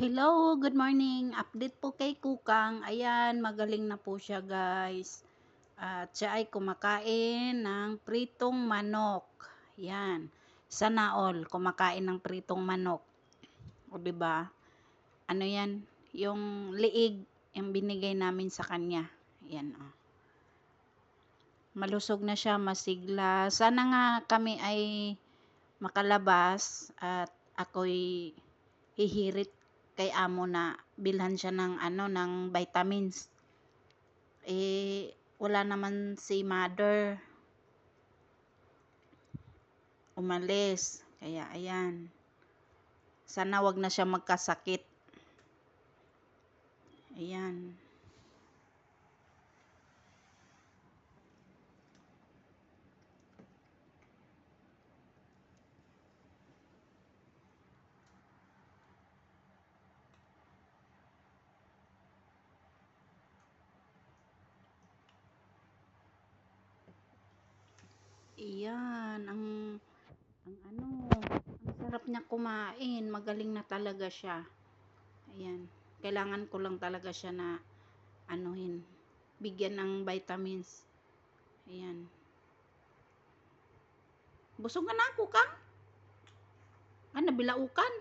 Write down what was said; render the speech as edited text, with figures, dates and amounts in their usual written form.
Hello, good morning. Update po kay Kukang. Ayan, magaling na po siya, guys. At siya ay kumakain ng pritong manok. Yan. Sana all kumakain ng pritong manok. O 'di ba? Ano 'yan? Yung liig yung binigay namin sa kanya. Yan, oh. Malusog na siya, masigla. Sana nga kami ay makalabas at ako'y hihirit kay amo na bilhan siya ng ng vitamins. Wala naman si mother. Umalis. Kaya ayan. Sana wag na siya magkasakit. Ayan. Iyan, ang sarap niya kumain, magaling na talaga siya. Ayan, kailangan ko lang talaga siya na bigyan ng vitamins. Ayan. Busog na ako, Kang. Bilaukan.